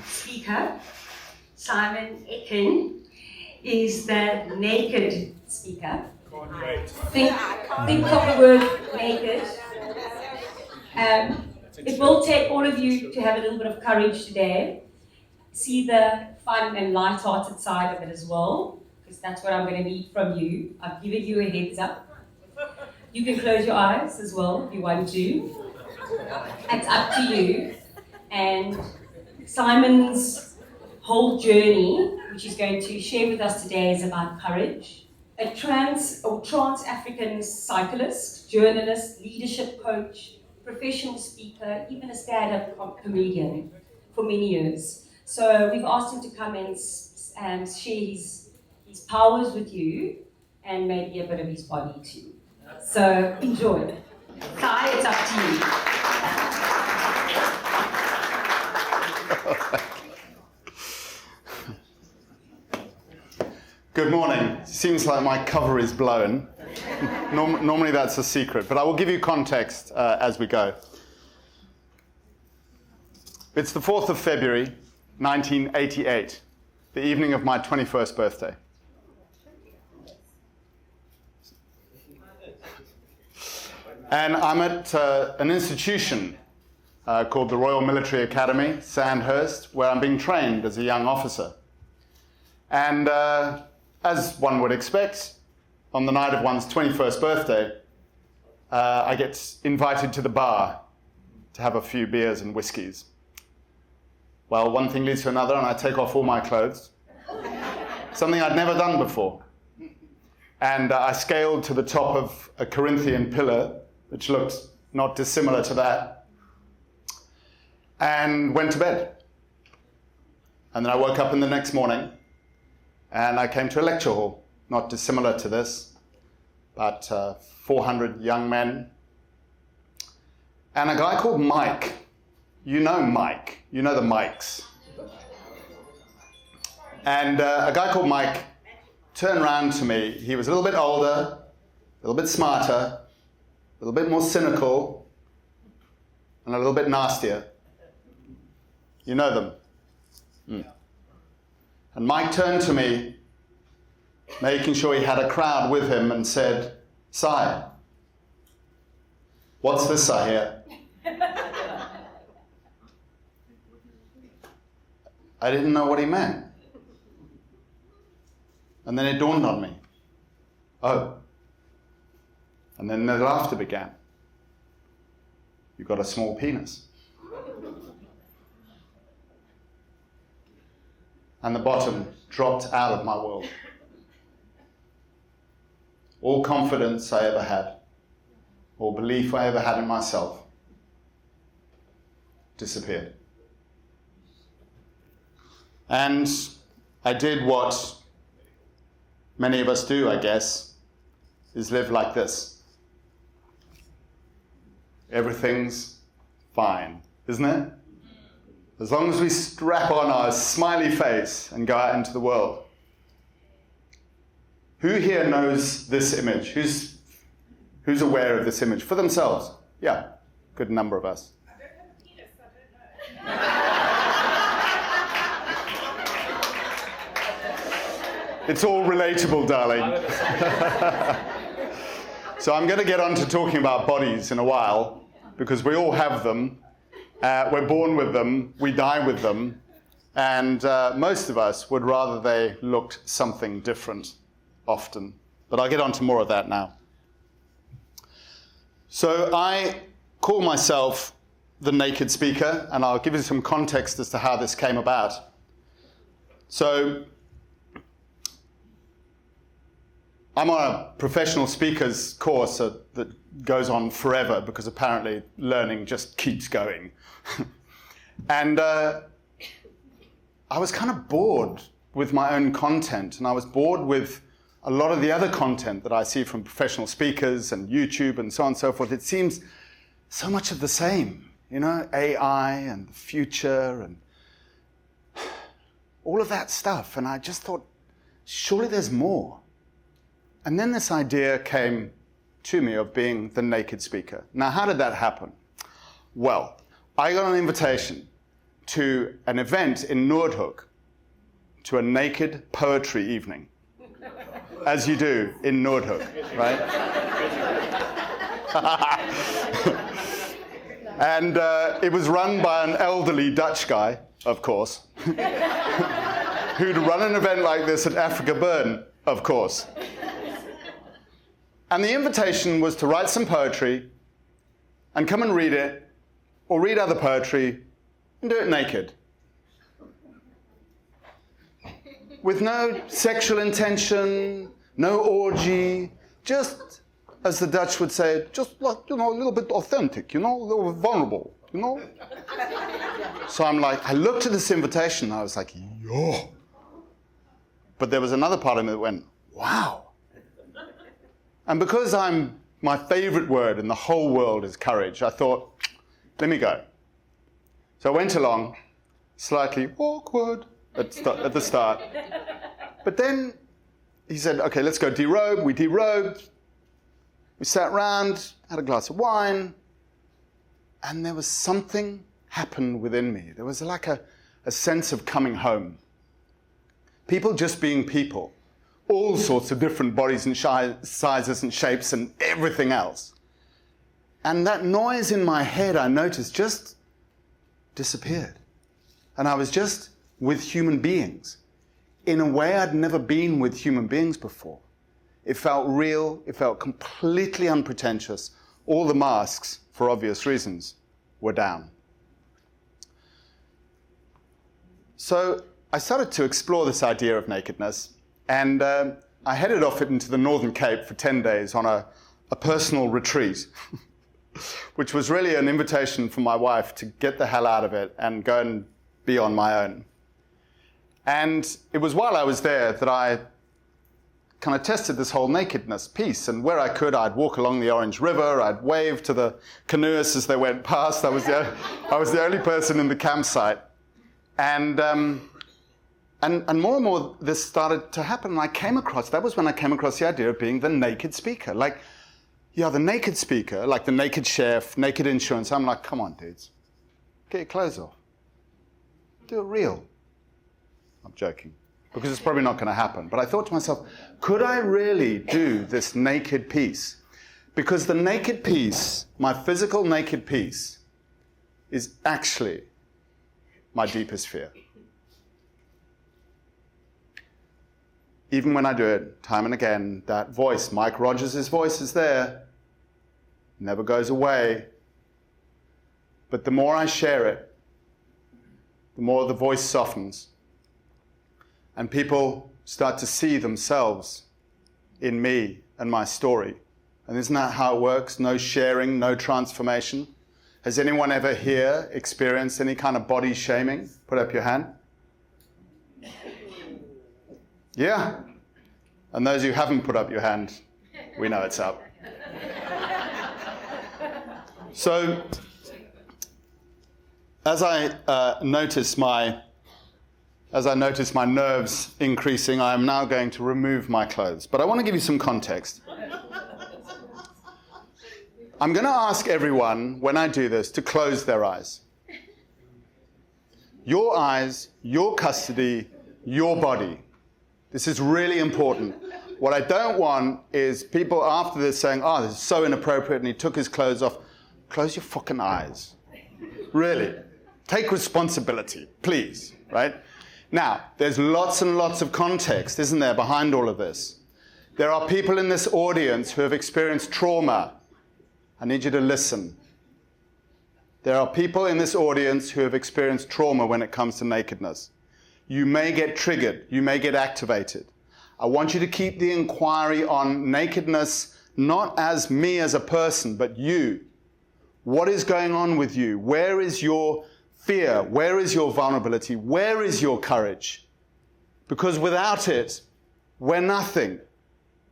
speaker, Simon Ekin, is the naked speaker. Think of the word naked. It will take all of you to have a little bit of courage today. See the fun and light-hearted side of it as well, because that's what I'm going to need from you. I've given you a heads up. You can close your eyes as well if you want to. It's up to you. And Simon's whole journey, which he's going to share with us today, is about courage. A trans-African cyclist, journalist, leadership coach, professional speaker, even a stand-up comedian for many years. So we've asked him to come and share his powers with you and maybe a bit of his body too. So enjoy. Kai, it's up to you. Good morning. Seems like my cover is blown. Normally that's a secret, but I will give you context as we go. It's the 4th of February, 1988, the evening of my 21st birthday. And I'm at an institution called the Royal Military Academy, Sandhurst, where I'm being trained as a young officer. And as one would expect, on the night of one's 21st birthday, I get invited to the bar to have a few beers and whiskies. Well, one thing leads to another, and I take off all my clothes, something I'd never done before. And I scaled to the top of a Corinthian pillar, which looked not dissimilar to that, and went to bed. And then I woke up in the next morning, and I came to a lecture hall, not dissimilar to this, about 400 young men. And a guy called Mike, you know Mike, you know the Mikes. And a guy called Mike turned around to me. He was a little bit older, a little bit smarter, a little bit more cynical, and a little bit nastier. You know them. And Mike turned to me, making sure he had a crowd with him, and said, "Si, what's this I hear?" I didn't know what he meant. And then it dawned on me. Oh. And then the laughter began. "You've got a small penis." And the bottom dropped out of my world. All confidence I ever had, all belief I ever had in myself, disappeared. And I did what many of us do, I guess, is live like this. Everything's fine, isn't it? As long as we strap on our smiley face and go out into the world. Who here knows this image? Who's aware of this image for themselves? Yeah, good number of us. I don't have a penis, I don't know. It's all relatable, darling. So I'm going to get on to talking about bodies in a while, because we all have them. We're born with them, we die with them, and most of us would rather they looked something different often. But I'll get on to more of that now. So I call myself the Naked Speaker, and I'll give you some context as to how this came about. So I'm on a professional speakers course that goes on forever, because apparently learning just keeps going. And I was kind of bored with my own content, and I was bored with a lot of the other content that I see from professional speakers and YouTube and so on and so forth. It seems so much of the same, you know, AI and the future and all of that stuff. And I just thought, surely there's more. And then this idea came to me of being the Naked Speaker. Now, how did that happen? Well, I got an invitation to an event in Noordhoek, to a naked poetry evening, as you do in Noordhoek, right? And it was run by an elderly Dutch guy, of course, who'd run an event like this at Africa Burn, of course. And the invitation was to write some poetry and come and read it, or read other poetry, and do it naked. With no sexual intention, no orgy, just, as the Dutch would say, just like, a little bit authentic, a little vulnerable, So I'm like, I looked at this invitation, and I was like, yo. But there was another part of me that went, wow. And because my favorite word in the whole world is courage, I thought, let me go. So I went along, slightly awkward at the start. But then he said, okay, let's go derobe. We derobed. We sat round, had a glass of wine, and there was something happened within me. There was like a sense of coming home. People just being people. All sorts of different bodies and sizes and shapes and everything else. And that noise in my head, I noticed, just disappeared. And I was just with human beings in a way I'd never been with human beings before. It felt real. It felt completely unpretentious. All the masks, for obvious reasons, were down. So I started to explore this idea of nakedness. And I headed off into the Northern Cape for 10 days on a personal retreat, which was really an invitation from my wife to get the hell out of it and go and be on my own. And it was while I was there that I kind of tested this whole nakedness piece. And where I could, I'd walk along the Orange River, I'd wave to the canoeists as they went past. I was the only person in the campsite. And more and more this started to happen. And that was when I came across the idea of being the naked speaker. Like, yeah, the naked speaker, like the naked chef, naked insurance. I'm like, come on, dudes. Get your clothes off. Do it real. I'm joking, because it's probably not going to happen. But I thought to myself, could I really do this naked piece? Because the naked piece, my physical naked piece, is actually my deepest fear. Even when I do it time and again, that voice, Mike Rogers' voice, is there. Never goes away. But the more I share it, the more the voice softens. And people start to see themselves in me and my story. And isn't that how it works? No sharing, no transformation. Has anyone ever here experienced any kind of body shaming? Put up your hand. Yeah. And those who haven't put up your hand, we know it's up. So, as I notice my nerves increasing, I am now going to remove my clothes. But I want to give you some context. I'm going to ask everyone, when I do this, to close their eyes. Your eyes, your custody, your body. This is really important. What I don't want is people after this saying, oh, this is so inappropriate, and he took his clothes off. Close your fucking eyes. Really. Take responsibility, please, right? Now, there's lots and lots of context, isn't there, behind all of this? There are people in this audience who have experienced trauma. I need you to listen. There are people in this audience who have experienced trauma when it comes to nakedness. You may get triggered. You may get activated. I want you to keep the inquiry on nakedness, not as me as a person, but you. What is going on with you? Where is your fear? Where is your vulnerability? Where is your courage? Because without it, we're nothing.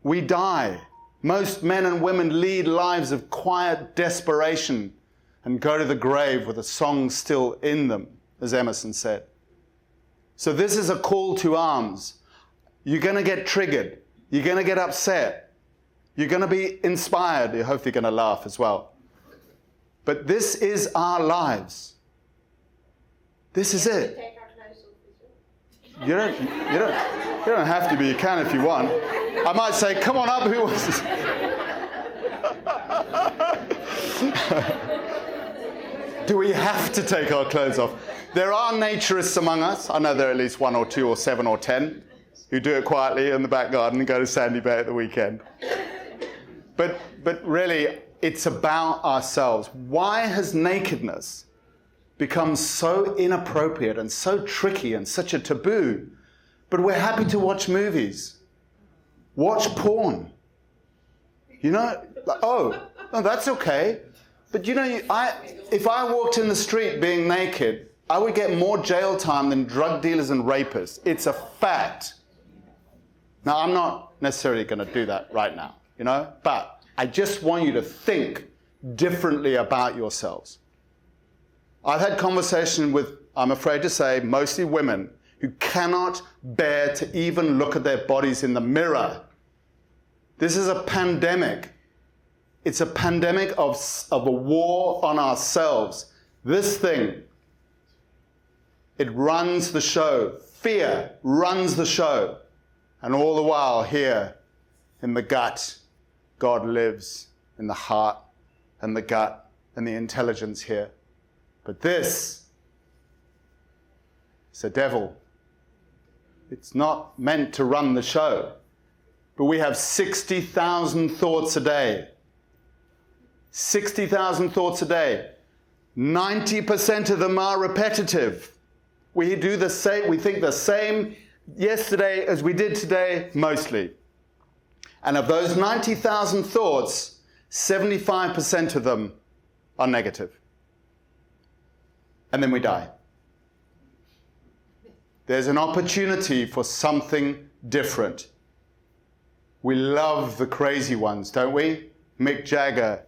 We die. Most men and women lead lives of quiet desperation and go to the grave with a song still in them, as Emerson said. So this is a call to arms. You're going to get triggered. You're going to get upset. You're going to be inspired. I hope you're going to laugh as well. But this is our lives. This is it. You don't have to, but you can if you want. I might say, come on up, who wants to? Do we have to take our clothes off? There are naturists among us. I know there are at least 1 or 2 or 7 or 10 who do it quietly in the back garden and go to Sandy Bay at the weekend. But really, it's about ourselves. Why has nakedness become so inappropriate and so tricky and such a taboo? But we're happy to watch movies, watch porn. You know, oh, that's okay. But you know, if I walked in the street being naked, I would get more jail time than drug dealers and rapists. It's a fact. Now, I'm not necessarily going to do that right now, you know, but I just want you to think differently about yourselves. I've had conversation with, I'm afraid to say, mostly women who cannot bear to even look at their bodies in the mirror. This is a pandemic. It's a pandemic of a war on ourselves. This thing, it runs the show. Fear runs the show. And all the while here in the gut, God lives in the heart and the gut and the intelligence here. But this is a devil. It's not meant to run the show. But we have 60,000 thoughts a day. 60,000 thoughts a day. 90% of them are repetitive. We do the same, we think the same yesterday as we did today, mostly. And of those 90,000 thoughts, 75% of them are negative. And then we die. There's an opportunity for something different. We love the crazy ones, don't we? Mick Jagger,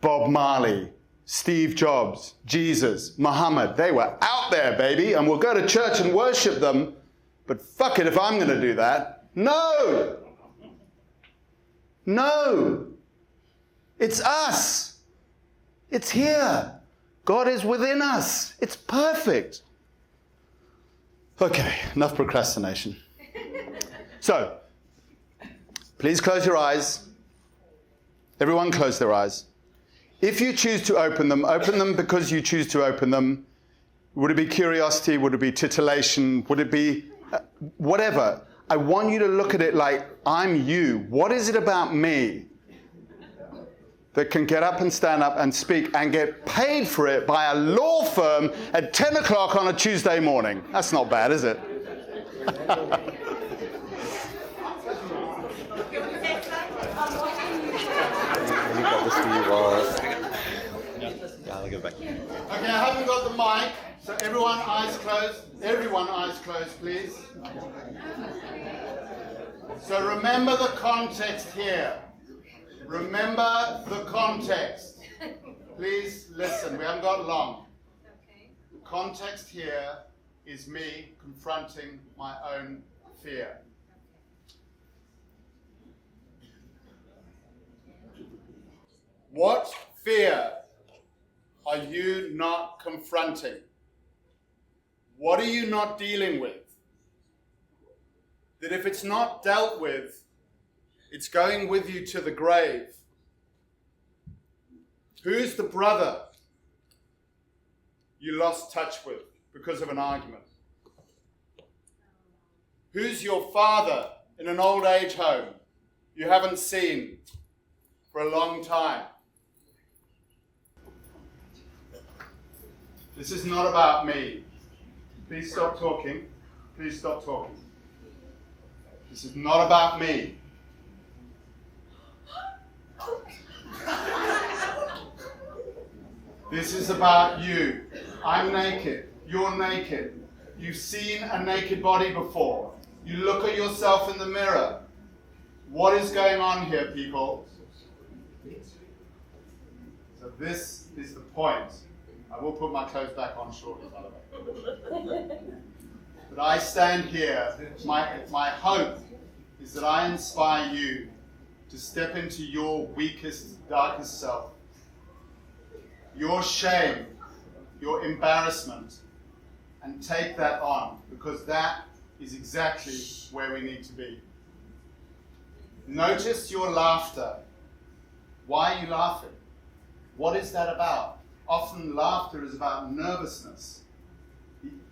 Bob Marley, Steve Jobs, Jesus, Muhammad. They were out there, baby, and we'll go to church and worship them, but fuck it if I'm going to do that. No! No! It's us. It's here. God is within us. It's perfect. Okay, enough procrastination. So, please close your eyes. Everyone close their eyes. If you choose to open them because you choose to open them. Would it be curiosity? Would it be titillation? Would it be whatever? I want you to look at it like, I'm you. What is it about me that can get up and stand up and speak and get paid for it by a law firm at 10 o'clock on a Tuesday morning? That's not bad, is it? I'll give it back. Okay, I haven't got the mic, so everyone eyes closed. Everyone eyes closed, please. So remember the context here. Remember the context. Please listen, we haven't got long. The context here is me confronting my own fear. What fear are you not confronting? What are you not dealing with? That if it's not dealt with, it's going with you to the grave. Who's the brother you lost touch with because of an argument? Who's your father in an old age home you haven't seen for a long time? This is not about me. Please stop talking. Please stop talking. This is not about me. This is about you. I'm naked. You're naked. You've seen a naked body before. You look at yourself in the mirror. What is going on here, people? So this is the point. I will put my clothes back on shortly, by the way. But I stand here. My hope is that I inspire you to step into your weakest, darkest self. Your shame, your embarrassment, and take that on, because that is exactly where we need to be. Notice your laughter. Why are you laughing? What is that about? Often laughter is about nervousness,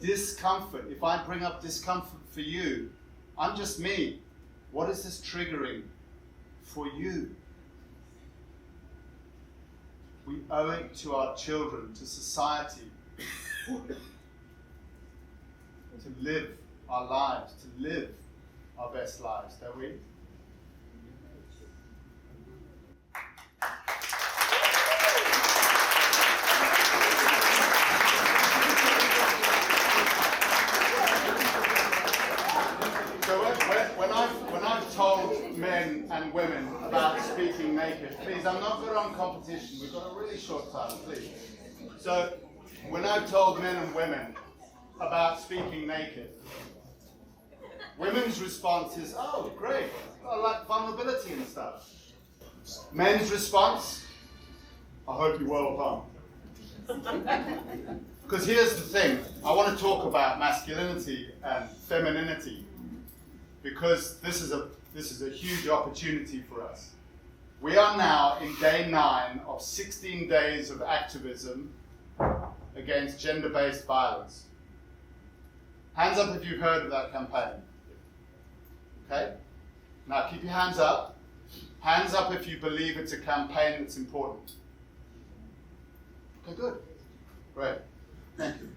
discomfort. If I bring up discomfort for you, I'm just me. What is this triggering for you? We owe it to our children, to society, to live our lives, to live our best lives, don't we? So when I've told men and women about speaking naked, please, I'm not good on competition. We've got a really short time, please. So when I've told men and women about speaking naked, women's response is, oh, great, I like vulnerability and stuff. Men's response, I hope you're well done. Because here's the thing, I want to talk about masculinity and femininity, because this is a huge opportunity for us. We are now in day 9 of 16 days of activism against gender-based violence. Hands up if you've heard of that campaign. Okay? Now keep your hands up. Hands up if you believe it's a campaign that's important. Okay, good. Great. Thank you.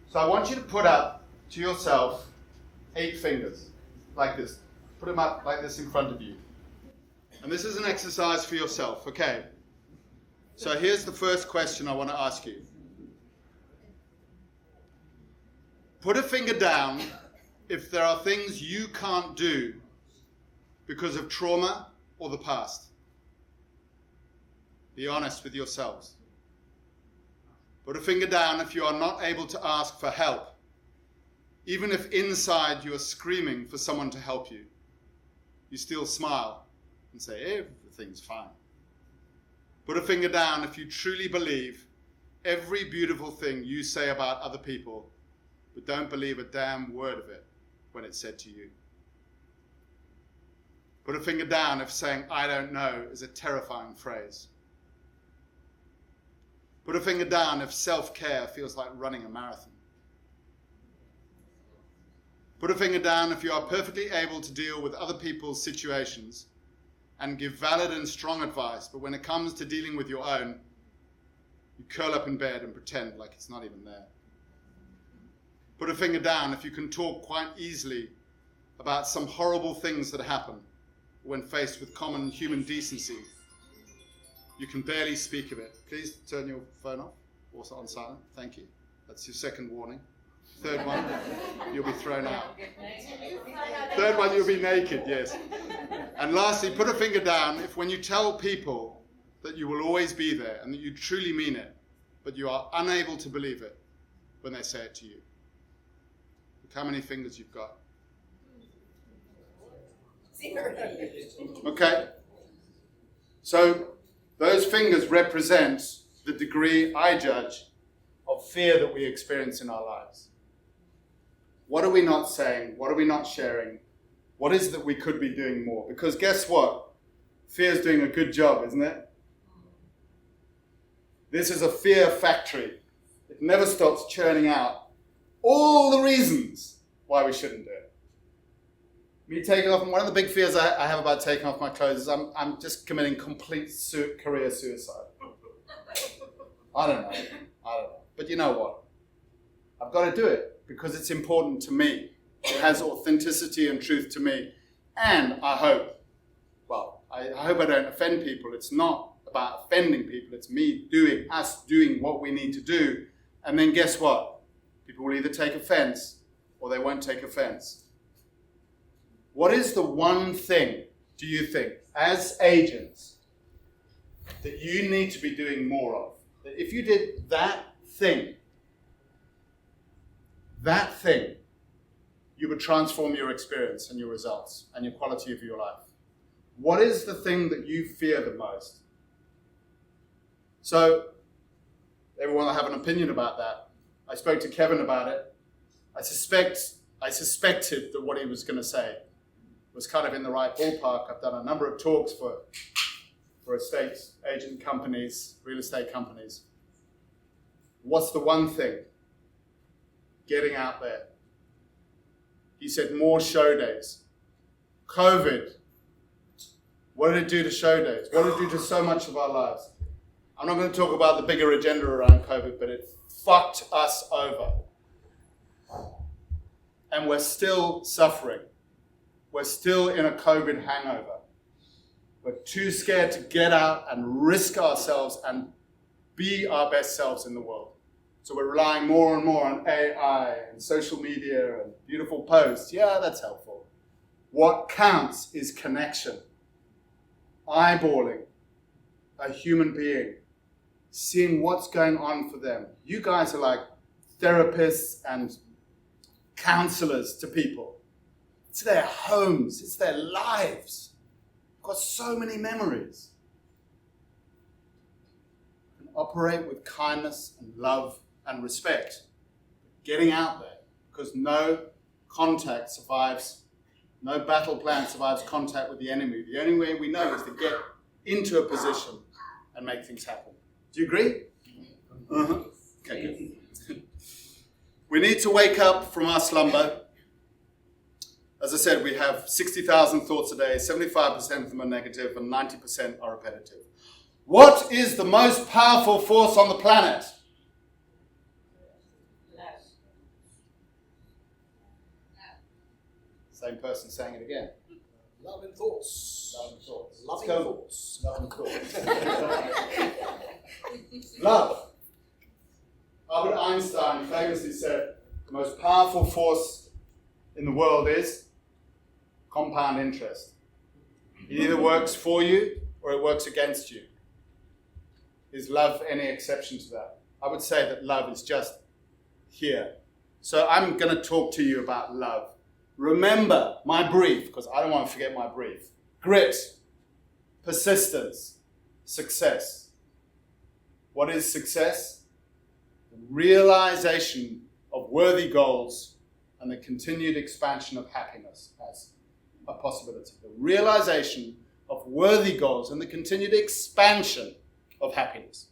So I want you to put up to yourself 8 fingers, like this. Put them up like this in front of you. And this is an exercise for yourself, okay? So here's the first question I want to ask you. Put a finger down if there are things you can't do because of trauma or the past. Be honest with yourselves. Put a finger down if you are not able to ask for help, even if inside you are screaming for someone to help you. You still smile and say, everything's fine. Put a finger down if you truly believe every beautiful thing you say about other people, but don't believe a damn word of it when it's said to you. Put a finger down if saying, I don't know, is a terrifying phrase. Put a finger down if self-care feels like running a marathon. Put a finger down if you are perfectly able to deal with other people's situations and give valid and strong advice, but when it comes to dealing with your own, you curl up in bed and pretend like it's not even there. Put a finger down if you can talk quite easily about some horrible things that happen when faced with common human decency. You can barely speak of it. Please turn your phone off, also on silent. Thank you. That's your second warning. Third one, you'll be thrown out. Third one, you'll be naked, yes. And lastly, put a finger down if when you tell people that you will always be there and that you truly mean it, but you are unable to believe it when they say it to you. Look how many fingers you've got. Okay. So those fingers represent the degree, I judge, of fear that we experience in our lives. What are we not saying? What are we not sharing? What is it that we could be doing more? Because guess what? Fear is doing a good job, isn't it? This is a fear factory. It never stops churning out all the reasons why we shouldn't do it. Me taking off, one of the big fears I have about taking off my clothes is I'm just committing complete career suicide. I don't know. But you know what? I've got to do it because it's important to me. It has authenticity and truth to me. And I hope I don't offend people. It's not about offending people. It's us doing what we need to do. And then guess what? People will either take offense or they won't take offense. What is the one thing, do you think, as agents, that you need to be doing more of? That if you did that thing, you would transform your experience and your results and your quality of your life. What is the thing that you fear the most? So, everyone will have an opinion about that. I spoke to Kevin about it. I suspected that what he was going to say was kind of in the right ballpark. I've done a number of talks for estate agent companies, real estate companies. What's the one thing? Getting out there. He said more show days. COVID. What did it do to show days? What did it do to so much of our lives? I'm not going to talk about the bigger agenda around COVID, but it fucked us over. And we're still suffering. We're still in a COVID hangover. We're too scared to get out and risk ourselves and be our best selves in the world. So we're relying more and more on AI and social media and beautiful posts. Yeah, that's helpful. What counts is connection. Eyeballing a human being. Seeing what's going on for them. You guys are like therapists and counselors to people. It's their homes. It's their lives. Got so many memories. And operate with kindness and love and respect. Getting out there, because no contact survives, no battle plan survives contact with the enemy. The only way we know is to get into a position and make things happen. Do you agree? Uh-huh. Okay, good. We need to wake up from our slumber. As I said, we have 60,000 thoughts a day, 75% of them are negative and 90% are repetitive. What is the most powerful force on the planet? Same person saying it again. Love and thoughts. Love and thoughts. Loving Let's go. thoughts. Love and thoughts. Love. Albert Einstein famously said, the most powerful force in the world is compound interest. It either works for you or it works against you. Is love any exception to that? I would say that love is just here. So I'm going to talk to you about love. Remember my brief, because I don't want to forget my brief. Grit, persistence, success. What is success? The realization of worthy goals and the continued expansion of happiness as a possibility. The realization of worthy goals and the continued expansion of happiness.